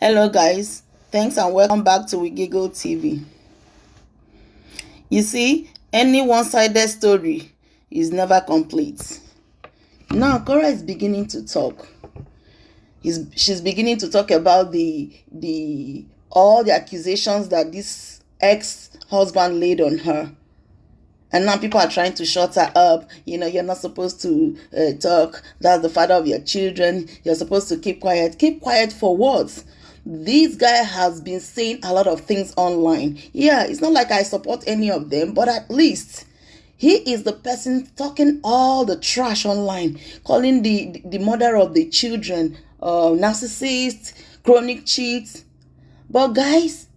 Hello guys, thanks and welcome back to We Giggle TV. You see, any one-sided story is never complete. Now Korra is beginning to talk. She's beginning to talk about all the accusations that this ex-husband laid on her. And now people are trying to shut her up. You're not supposed to talk. That's the father of your children. You're supposed to keep quiet. Keep quiet for what? This guy has been saying a lot of things online. Yeah, it's not like I support any of them, but at least he is the person talking all the trash online, calling the mother of the children narcissist, chronic cheat. But guys,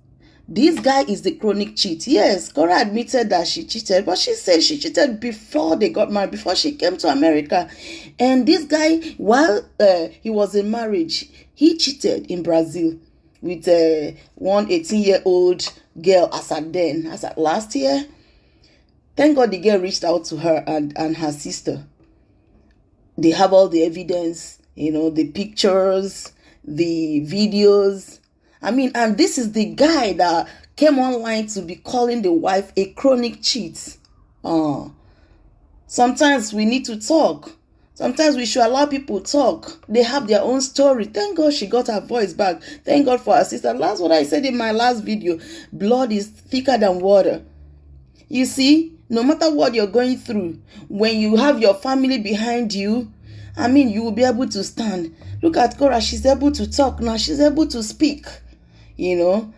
this guy is the chronic cheat. Yes, Korra admitted that she cheated, but she said she cheated before they got married, before she came to America. And this guy, while he was in marriage, he cheated in Brazil with one 18-year-old girl as at last year. Thank God the girl reached out to her and her sister. They have all the evidence, the pictures, the videos. And this is the guy that came online to be calling the wife a chronic cheat. Sometimes we need to talk. Sometimes we should allow people to talk. They have their own story. Thank God she got her voice back. Thank God for her sister. That's what I said in my last video. Blood is thicker than water. You see, no matter what you're going through, when you have your family behind you, you will be able to stand. Look at Korra. She's able to talk now. She's able to speak. And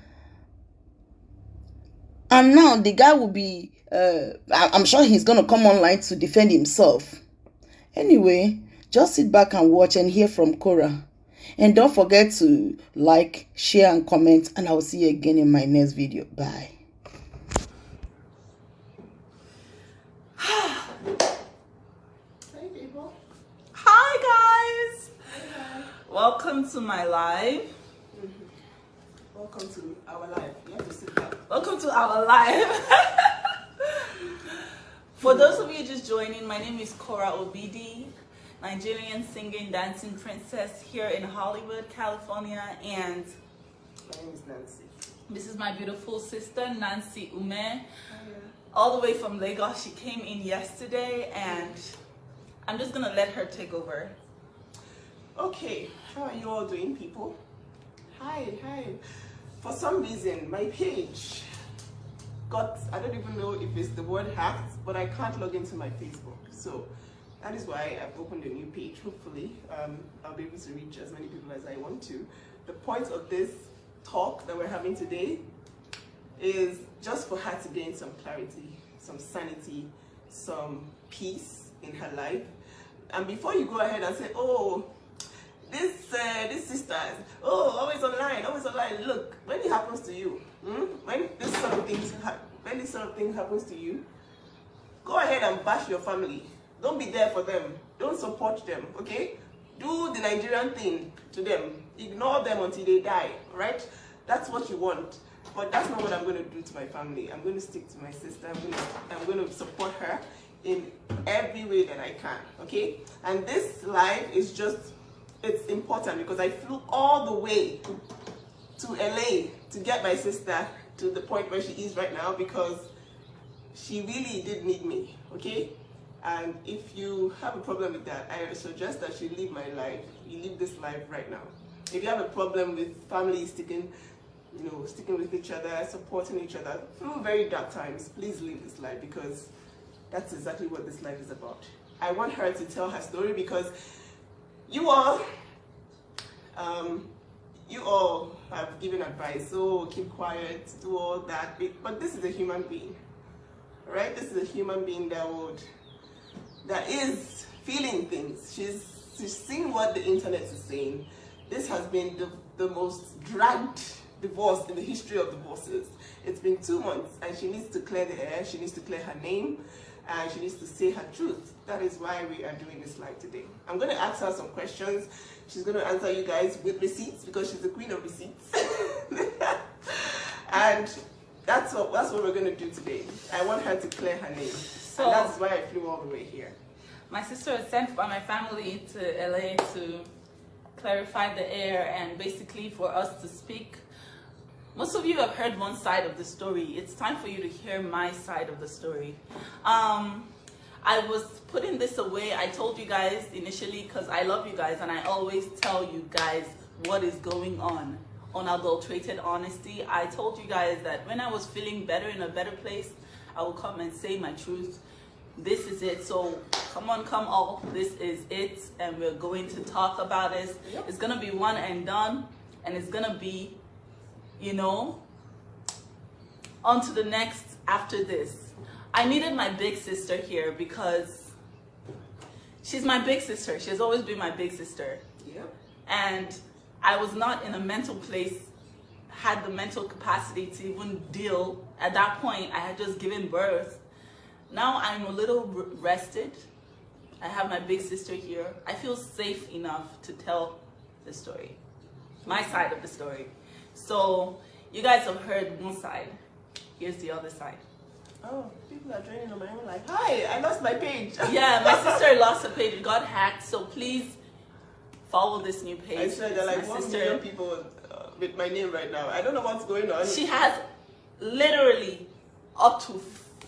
now the guy will be, I'm sure he's going to come online to defend himself. Anyway, just sit back and watch and hear from Korra. And don't forget to like, share, and comment. And I will see you again in my next video. Bye. Hey people. Hi guys. Hi. Welcome to my live. Welcome to our live. You have to sit down. Welcome to our live. For those of you just joining, my name is Korra Obidi, Nigerian singing, dancing princess here in Hollywood, California, and my name is Nancy. This is my beautiful sister, Nancy Ume, all the way from Lagos. She came in yesterday, and I'm just gonna let her take over. Okay, how are you all doing, people? Hi. For some reason, my page I don't even know if it's the word hacked, but I can't log into my Facebook. So that is why I've opened a new page. Hopefully, I'll be able to reach as many people as I want to. The point of this talk that we're having today is just for her to gain some clarity, some sanity, some peace in her life. And before you go ahead and say, oh, this sister, always online. Look, when it happens to you, when this sort of thing happens to you, go ahead and bash your family. Don't be there for them. Don't support them. Okay? Do the Nigerian thing to them. Ignore them until they die. Right? That's what you want. But that's not what I'm going to do to my family. I'm going to stick to my sister. I'm going to support her in every way that I can. Okay? And this live is it's important because I flew all the way to LA to get my sister to the point where she is right now because she really did need me, okay? And if you have a problem with that, I suggest that you leave my life. You leave this life right now. If you have a problem with family sticking with each other, supporting each other through very dark times, please leave this life because that's exactly what this life is about. I want her to tell her story because you all have given advice, so keep quiet, do all that, but this is a human being, right? This is a human being that is feeling things. She's seen what the internet is saying. This has been the most dragged divorce in the history of divorces. It's been 2 months and she needs to clear the air, she needs to clear her name, and she needs to say her truth. That is why we are doing this live today. I'm going to ask her some questions. She's going to answer you guys with receipts because she's the queen of receipts. And that's what we're going to do today. I want her to clear her name. So and that's why I flew all the way here. My sister was sent by my family to LA to clarify the air and basically for us to speak. Most of you have heard one side of the story. It's time for you to hear my side of the story. I was putting this away. I told you guys initially because I love you guys and I always tell you guys what is going on Unadulterated Honesty. I told you guys that when I was feeling better, in a better place, I will come and say my truth. This is it. So come on, come all. This is it. And we're going to talk about it. Yep. It's going to be one and done. And it's going to be, you know, on to the next after this. I needed my big sister here because she's my big sister. She has always been my big sister. Yeah. And I was not in a mental place, had the mental capacity to even deal. At that point, I had just given birth. Now I'm a little rested. I have my big sister here. I feel safe enough to tell the story, my side of the story. So you guys have heard one side. Here's the other side. Oh, people are joining on my own like, hi, I lost my page. Yeah, my sister lost her page. It got hacked. So please follow this new page. I swear there are like My 1 sister- million people with my name right now. I don't know what's going on. She has literally up to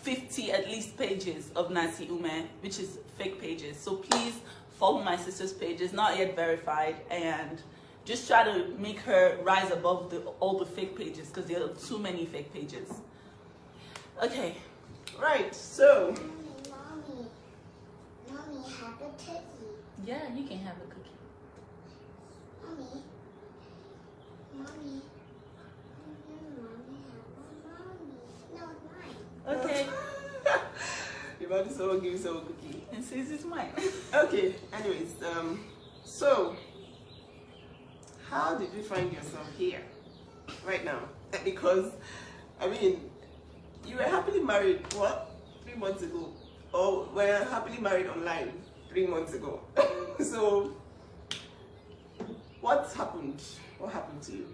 50 at least pages of Nancy Ume, which is fake pages. So please follow my sister's page. It's not yet verified, and just try to make her rise above all the fake pages because there are too many fake pages. Okay. Right, so Mommy, have a cookie. Yeah, you can have a cookie. Mommy, Mommy, have a mommy. No, mine. Okay. you're about to someone give you someone cookie. And says it's mine. Okay, anyways, so how did you find yourself here right now? Because, I mean, you were happily married, what, 3 months ago? Or were happily married online 3 months ago. So, what happened? What happened to you?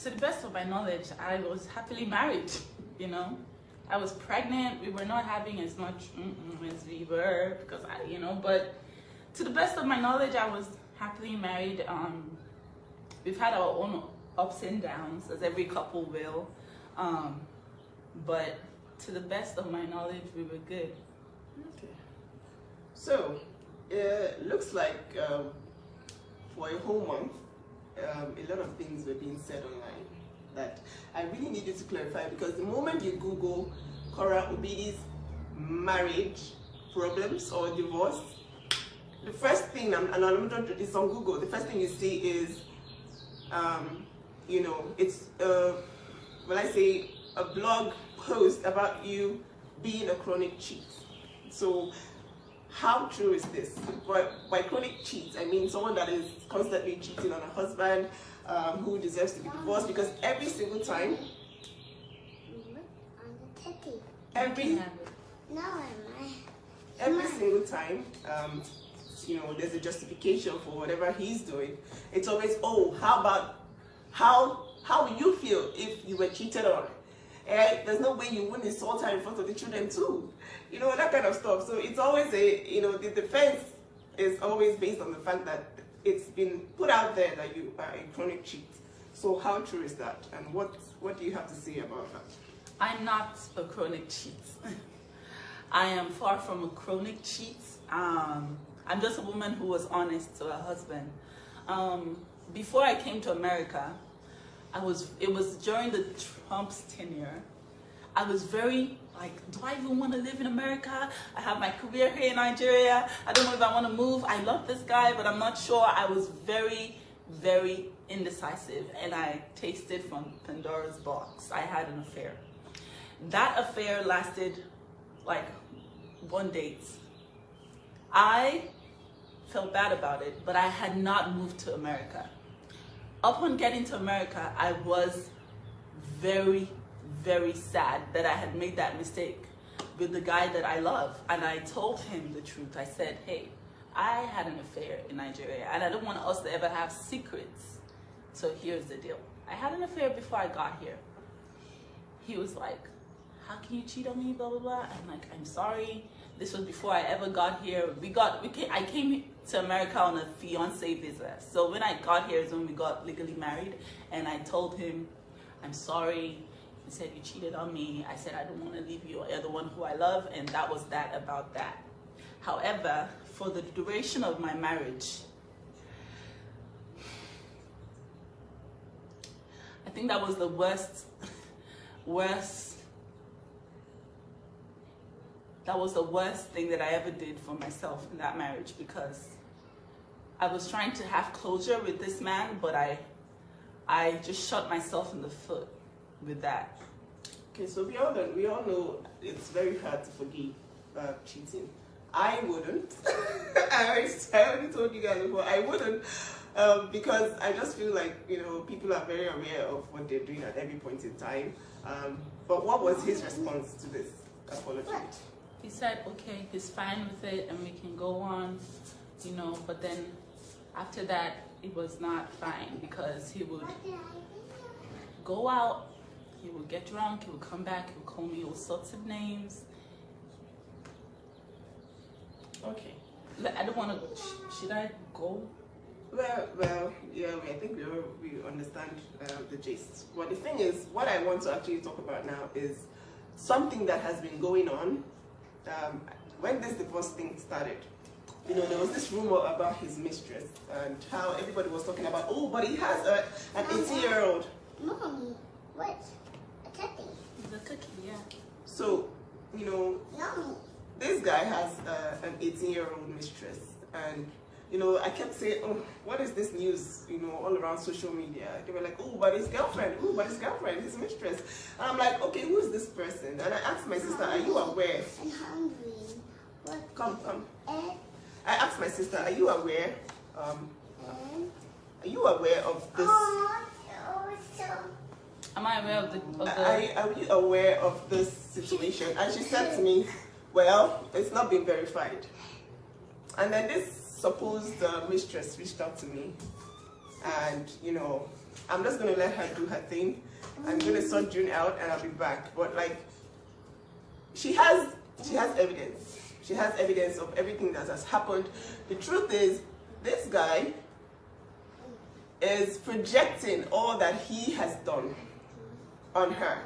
To the best of my knowledge, I was happily married, you know. I was pregnant. We were not having as much as we were because but to the best of my knowledge, I was happily married. We've had our own ups and downs, as every couple will. But to the best of my knowledge, we were good. Okay. So, it looks like for a whole month, a lot of things were being said online that I really needed to clarify, because the moment you Google Korra Obidi's marriage problems or divorce, the first thing, and I'm not it's on Google, the first thing you see is, it's, when I say a blog post about you being a chronic cheat. So, how true is this? By chronic cheat, I mean someone that is constantly cheating on a husband, who deserves to be divorced, because every single time, On the cookie. every No, every single time, there's a justification for whatever he's doing. It's always, oh, how will you feel if you were cheated on? There's no way you wouldn't insult her in front of the children too. That kind of stuff. So it's always the defense is always based on the fact that it's been put out there that you are a chronic cheat. So how true is that? And what do you have to say about that? I'm not a chronic cheat. I am far from a chronic cheat. I'm just a woman who was honest to her husband. Before I came to America, it was during the Trump's tenure. I was very like, do I even want to live in America? I have my career here in Nigeria. I don't know if I want to move. I love this guy, but I'm not sure. I was very, very indecisive, and I tasted from Pandora's box. I had an affair. That affair lasted like 1 date. I felt bad about it, but I had not moved to America. Upon getting to America, I was very, very sad that I had made that mistake with the guy that I love. And I told him the truth. I said, hey, I had an affair in Nigeria, and I don't want us to ever have secrets. So here's the deal. I had an affair before I got here. He was like, how can you cheat on me, blah, blah, blah. I'm like, I'm sorry. This was before I ever got here. I came to America on a fiance visa. So when I got here is when we got legally married, and I told him, I'm sorry. He said, you cheated on me. I said, I don't want to leave you. You're the one who I love, and that was that about that. However, for the duration of my marriage, I think that was the worst, that was the worst thing that I ever did for myself in that marriage, because I was trying to have closure with this man, but I just shot myself in the foot with that. Okay, so we all know it's very hard to forgive cheating. I wouldn't. I already told you guys before, I wouldn't, because I just feel like, you know, people are very aware of what they're doing at every point in time. But what was his response to this apology? He said, okay, he's fine with it and we can go on, you know, but then after that, it was not fine, because he would go out, he would get drunk, he would come back, he would call me all sorts of names. Okay. I don't want to, should I go? Well, yeah, I think we understand the gist. But the thing is, what I want to actually talk about now is something that has been going on. When this divorce thing started, you know, there was this rumor about his mistress and how everybody was talking about, oh, but he has an 18-year-old. Mommy, what? A cookie. The cookie, yeah. So, you know, Mommy. this guy has an 18-year-old mistress, and you know, I kept saying, oh, what is this news, you know, all around social media? They were like, oh, but his girlfriend, his mistress. And I'm like, okay, who is this person? And I asked my sister, are you aware? I'm hungry. What? Come. Egg I asked my sister, are you aware? and... Are you aware of this? So... Am I aware of the... Are you aware of this situation? And she said to me, well, it's not been verified. And then this supposed mistress reached out to me, and you know, I'm just gonna let her do her thing. I'm gonna sort June out and I'll be back. But like, she has evidence. She has evidence of everything that has happened. The truth is, this guy is projecting all that he has done on her.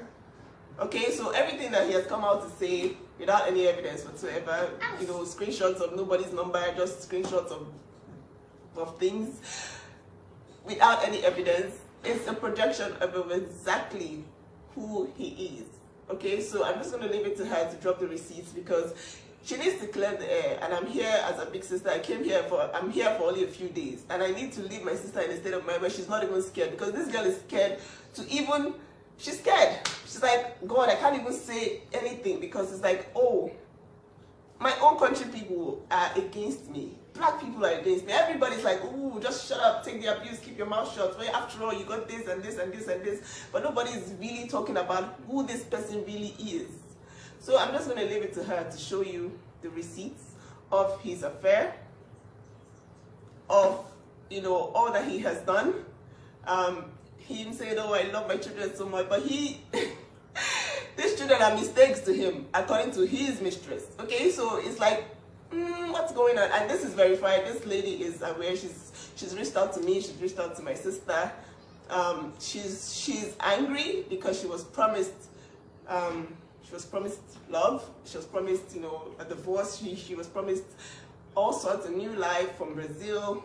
Okay, so everything that he has come out to say without any evidence whatsoever, you know, screenshots of nobody's number, just screenshots of things without any evidence, it's a projection of exactly who he is. Okay, so I'm just going to leave it to her to drop the receipts, because she needs to clear the air, and I'm here as a big sister. I'm here for only a few days, and I need to leave my sister in a state of mind where she's not even scared, because this girl is scared to even... She's scared. She's like, God, I can't even say anything, because it's like, oh, my own country people are against me. Black people are against me. Everybody's like, ooh, just shut up, take the abuse, keep your mouth shut. Well, after all, you got this and this and this and this. But nobody is really talking about who this person really is. So I'm just going to leave it to her to show you the receipts of his affair, of, you know, all that he has done. Him saying, oh, I love my children so much, but these children are mistakes to him, according to his mistress. Okay, so it's like, what's going on? And this is verified. This lady is aware. She's reached out to me. She's reached out to my sister. She's angry because she was promised love. She was promised, you know, a divorce. She was promised all sorts of new life from Brazil.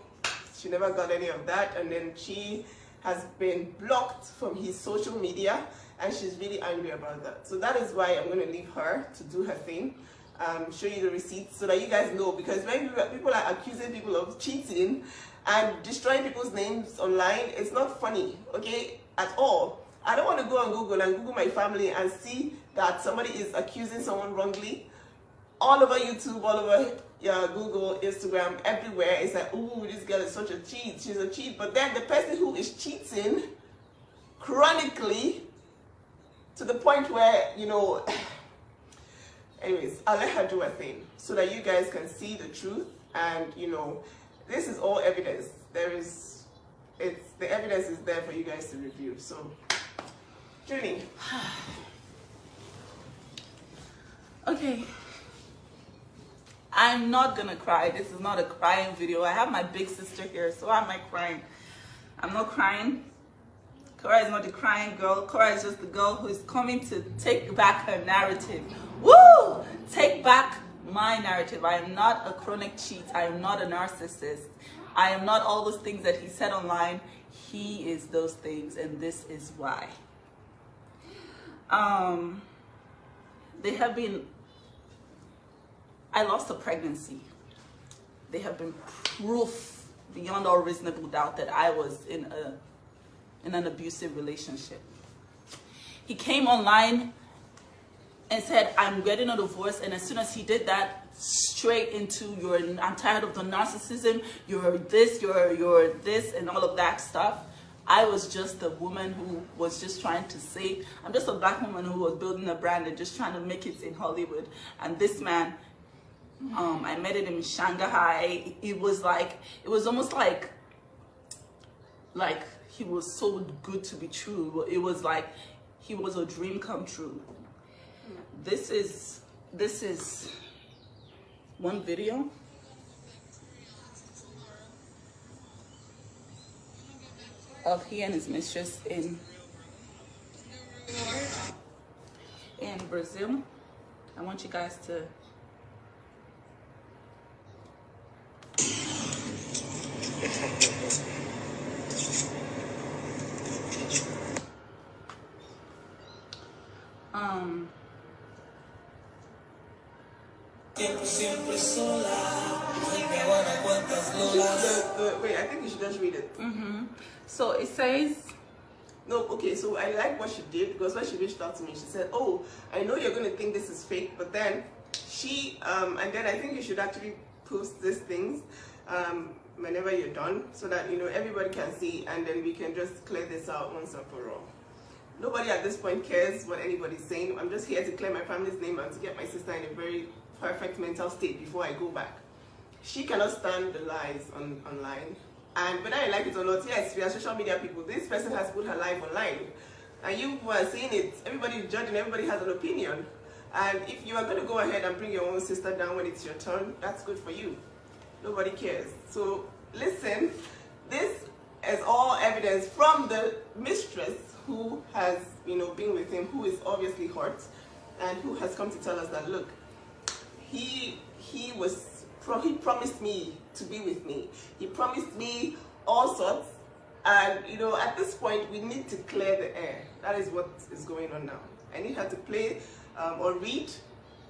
She never got any of that, and then she has been blocked from his social media, and she's really angry about that. So that is why I'm going to leave her to do her thing, show you the receipts so that you guys know, because when people are accusing people of cheating and destroying people's names online, it's not funny, okay, at all. I don't want to go on Google and Google my family and see that somebody is accusing someone wrongly. All over YouTube, all over Google, Instagram, everywhere, it's like, ooh, this girl is such a cheat, she's a cheat. But then the person who is cheating chronically, to the point where, you know, anyways, I'll let her do her thing so that you guys can see the truth. And, you know, this is all evidence. The evidence is there for you guys to review. So, Julie. Okay. I'm not gonna cry. This is not a crying video. I have my big sister here, so why am I crying? I'm not crying. Korra is not the crying girl. Korra is just the girl who is coming to take back her narrative. Woo! Take back my narrative. I am not a chronic cheat. I am not a narcissist. I am not all those things that he said online. He is those things, and this is why. They have been, I lost a pregnancy. They have been proof beyond all reasonable doubt that I was in an abusive relationship. He came online and said, I'm getting a divorce, and as soon as he did that, straight into I'm tired of the narcissism, you're this, you're this, and all of that stuff. I was just a woman who was just trying to save. I'm just a black woman who was building a brand and just trying to make it in Hollywood. And this man, I met him in Shanghai. It was almost like he was so good to be true. It was like he was a dream come true. This is one video. Of he and his mistress in Brazil. I want you guys to Wait, I think you should just read it. So it says, no, okay, so I like what she did, because when she reached out to me, she said, oh, I know you're going to think this is fake, but then she, and then I think you should actually post these things whenever you're done, so that, you know, everybody can see, and then we can just clear this out once and for all. Nobody at this point cares what anybody's saying. I'm just here to clear my family's name and to get my sister in a very perfect mental state before I go back. She cannot stand the lies online. And whether I like it or not, yes, we are social media people. This person has put her life online. And you who are seeing it, everybody is judging, everybody has an opinion. And if you are going to go ahead and bring your own sister down when it's your turn, that's good for you. Nobody cares. So listen, this is all evidence from the mistress who has, you know, been with him, who is obviously hurt, and who has come to tell us that, look, he promised me to be with me. He promised me all sorts. And, you know, at this point, we need to clear the air. That is what is going on now. I need her to play or read,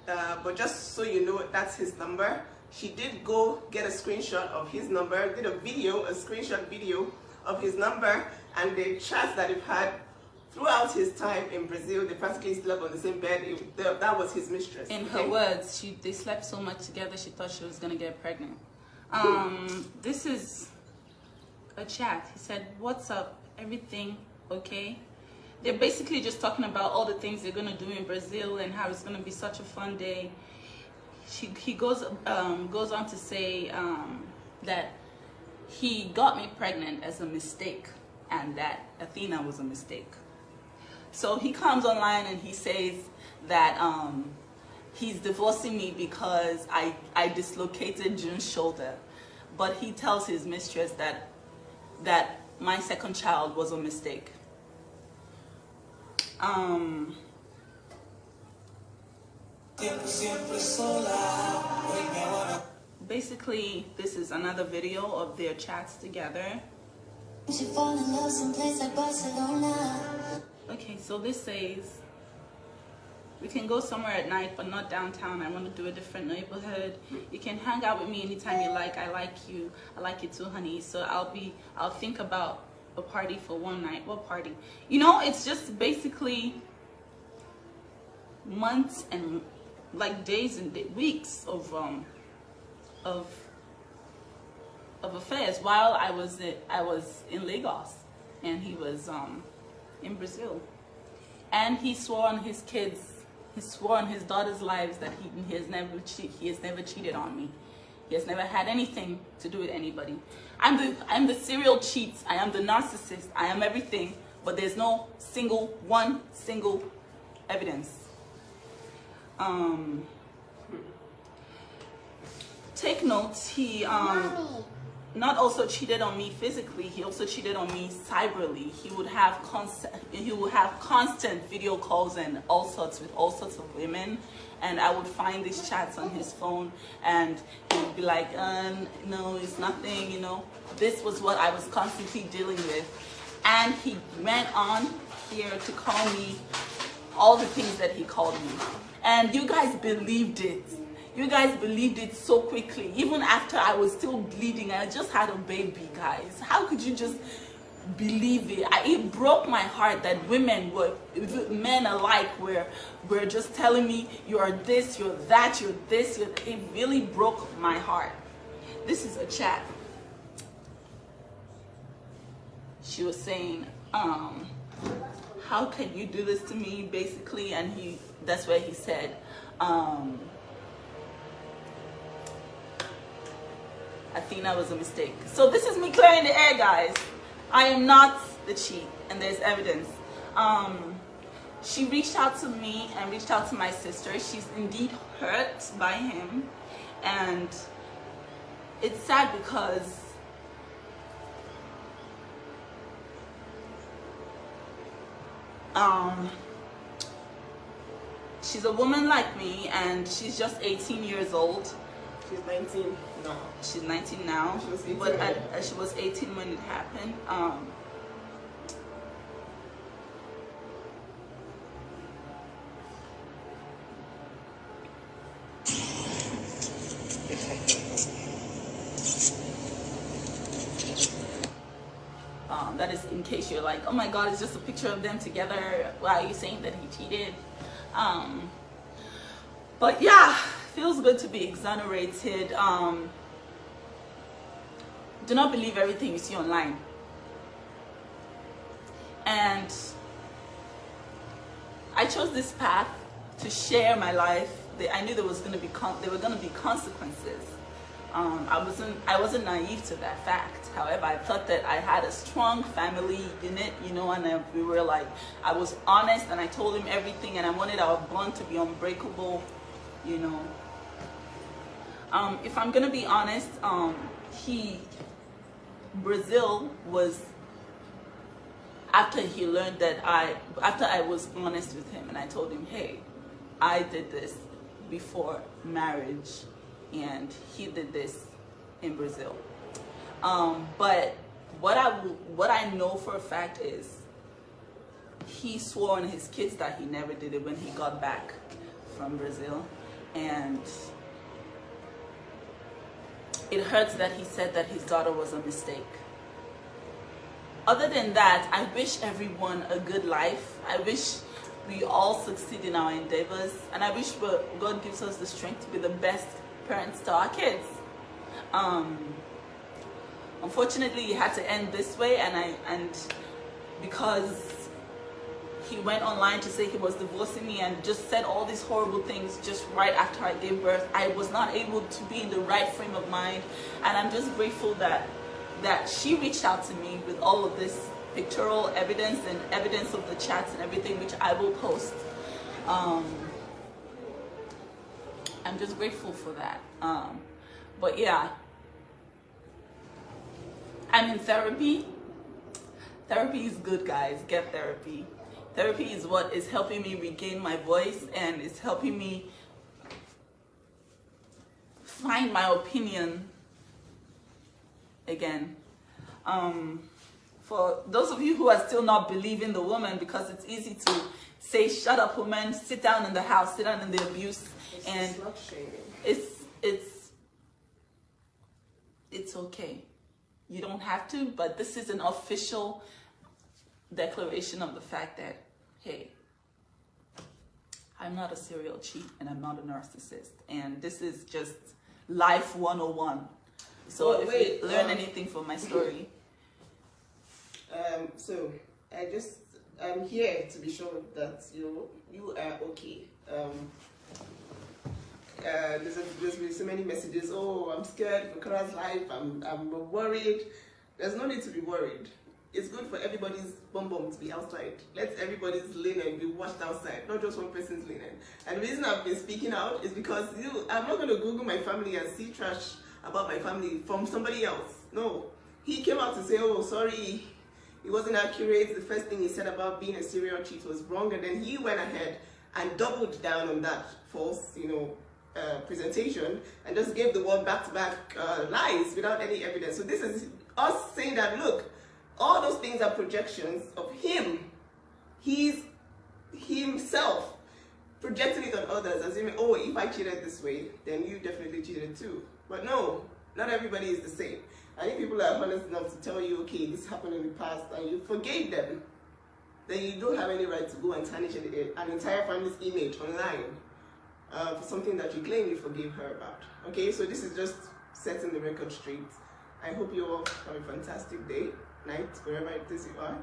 but just so you know, that's his number. She did go get a screenshot of his number, did a screenshot video of his number, and the chats that they've had throughout his time in Brazil. They practically slept on the same bed. That was his mistress. in her words, they slept so much together, she thought she was going to get pregnant. This is a chat. He said, what's up? Everything okay? They're basically just talking about all the things they're going to do in Brazil and how it's going to be such a fun day. He goes on to say that he got me pregnant as a mistake and that Athena was a mistake. So he comes online and he says that he's divorcing me because I dislocated June's shoulder. But he tells his mistress that my second child was a mistake. Basically, this is another video of their chats together. Okay, so this says, we can go somewhere at night, but not downtown. I want to do a different neighborhood. You can hang out with me anytime you like. I like you. I like you too, honey. So I'll think about a party for one night. What party? You know, it's just basically months and like days and weeks of affairs while I was in Lagos and he was in Brazil. And he swore on his kids, he swore on his daughter's lives that he has never cheated on me. He has never had anything to do with anybody. I'm the serial cheat. I am the narcissist. I am everything, but there's no one single evidence. take notes. He Mommy. not also cheated on me physically, he also cheated on me cyberly. He would have constant video calls and all sorts with all sorts of women, and I would find these chats on his phone, and he would be like, no, it's nothing, you know. This was what I was constantly dealing with, and he went on here to call me all the things that he called me, and you guys believed it. You guys believed it so quickly, even after I was still bleeding. I just had a baby, guys. How could you just believe it? It broke my heart that women were, men alike, were just telling me, you're this, you're that, you're this. It really broke my heart. This is a chat. She was saying, how can you do this to me, basically? And that's where he said, I think that was a mistake. So this is me clearing the air, guys. I am not the cheat, and there's evidence. She reached out to me and reached out to my sister. She's indeed hurt by him, and it's sad because she's a woman like me, and she's just 18 years old. She's 19 now. She's 19 now, She was 18 but when she was 18 when it happened. That is in case you're like, oh my God, it's just a picture of them together. Why are you saying that he cheated? But yeah, feels good to be exonerated. Do not believe everything you see online. And I chose this path to share my life. I knew there were going to be consequences. I wasn't naive to that fact. However, I thought that I had a strong family unit, you know, and we were like, I was honest, and I told him everything, and I wanted our bond to be unbreakable, you know. If I'm gonna be honest, Brazil was after he learned that after I was honest with him, and I told him, hey, I did this before marriage, and he did this in Brazil. But what I know for a fact is he swore on his kids that he never did it when he got back from Brazil, and it hurts that he said that his daughter was a mistake. Other than that, I wish everyone a good life. I wish we all succeed in our endeavors, and I wish God gives us the strength to be the best parents to our kids. Unfortunately, it had to end this way, and because he went online to say he was divorcing me and just said all these horrible things just right after I gave birth, I was not able to be in the right frame of mind, and I'm just grateful that she reached out to me with all of this pictorial evidence and evidence of the chats and everything, which I will post. I'm just grateful for that. But yeah, I'm in therapy. Therapy is good, guys. Get therapy. Therapy is what is helping me regain my voice, and it's helping me find my opinion again. For those of you who are still not believing the woman, because it's easy to say, shut up, woman, sit down in the house, sit down in the abuse, and it's okay. You don't have to, but this is an official declaration of the fact that, hey, I'm not a serial cheat, and I'm not a narcissist, and this is just life 101. So if you learn anything from my story. So I'm here to be sure that you are okay. There's been so many messages. Oh, I'm scared for Korra's life. I'm worried. There's no need to be worried. it's good for everybody's bum to be outside. Let everybody's linen be washed outside, not just one person's linen. And the reason I've been speaking out is because I'm not going to Google my family and see trash about my family from somebody else. No. He came out to say, oh, sorry, it wasn't accurate. The first thing he said about being a serial cheat was wrong. And then he went ahead and doubled down on that false, presentation, and just gave the world back-to-back lies without any evidence. So this is us saying that, look, all those things are projections of him. He's himself projecting it on others, assuming, oh, if I cheated this way, then you definitely cheated too. But no, not everybody is the same. I think people are honest enough to tell you, okay, this happened in the past, and you forgave them, then you don't have any right to go and tarnish an entire family's image online for something that you claim you forgave her about. Okay, so this is just setting the record straight. I hope you all have a fantastic day, night, wherever it is you are.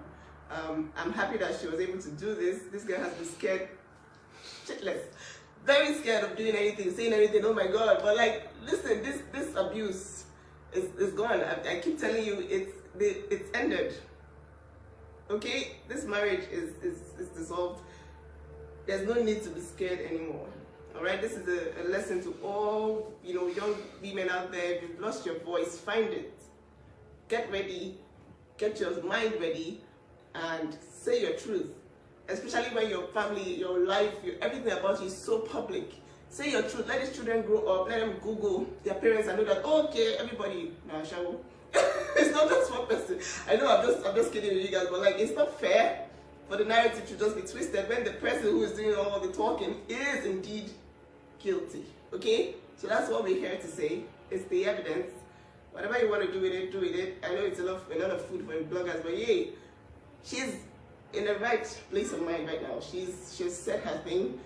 I'm happy that she was able to do this. This girl has been scared shitless, very scared of doing anything, saying anything. Oh my God! But like, listen, this abuse is gone. I keep telling you, it's ended. Okay, this marriage is dissolved. There's no need to be scared anymore. All right, this is a lesson to all young women out there. If you've lost your voice, find it. Get ready, get your mind ready, and say your truth. Especially when your family, your life, everything about you is so public. Say your truth. Let these children grow up. Let them Google their parents and know that, oh, okay, everybody, nah, shall it's not just one person. I know I'm just kidding with you guys, but like, it's not fair for the narrative to just be twisted when the person who is doing all the talking is indeed guilty. Okay? So that's what we're here to say. It's the evidence. Whatever you want to do with it, do with it. I know it's a lot of food for bloggers, but yay, she's in the right place of mind right now. She's said her thing.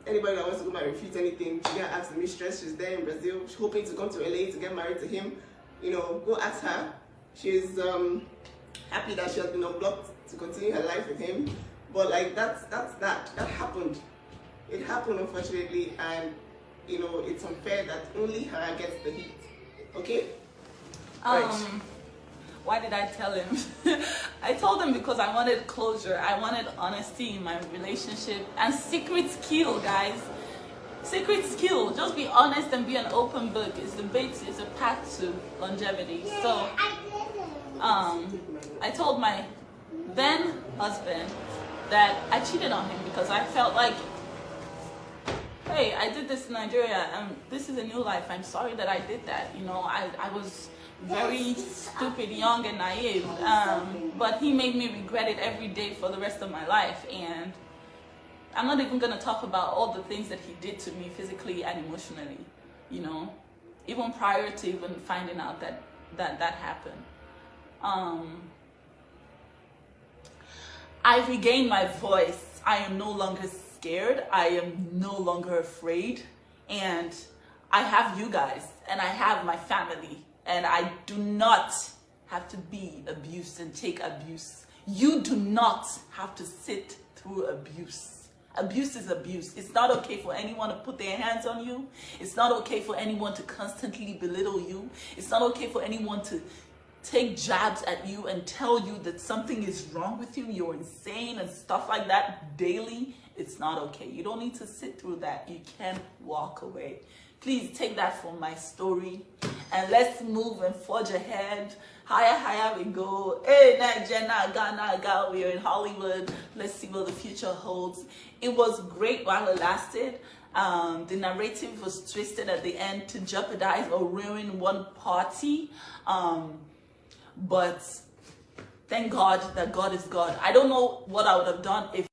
Anybody that wants to go and refute anything, you can ask the Mis.tress. She's there in Brazil. She's hoping to come to LA to get married to him. Go ask her. She's happy that she has been unblocked to continue her life with him. But like that happened. It happened, unfortunately, and it's unfair that only her gets the heat. Okay? Right. Why did I tell him? I told him because I wanted closure. I wanted honesty in my relationship. And secrets kill, guys. Secrets kill. Just be honest and be an open book. It's a path to longevity. So, I told my then husband that I cheated on him because I felt like, hey, I did this in Nigeria and this is a new life. I'm sorry that I did that. I was very stupid, young and naive, but he made me regret it every day for the rest of my life. And I'm not even going to talk about all the things that he did to me physically and emotionally, even prior to even finding out that happened. I regained my voice. I am no longer scared. I am no longer afraid. And I have you guys and I have my family. And I do not have to be abused and take abuse. You do not have to sit through abuse. Abuse is abuse. It's not okay for anyone to put their hands on you. It's not okay for anyone to constantly belittle you. It's not okay for anyone to take jabs at you and tell you that something is wrong with you, you're insane and stuff like that daily. It's not okay. You don't need to sit through that. You can walk away. Please take that from my story and let's move and forge ahead. Higher we go. Hey, Nigeria, Ghana, we're in Hollywood. Let's see what the future holds. It was great while it lasted. The narrative was twisted at the end to jeopardize or ruin one party. But thank God that God is God. I don't know what I would have done if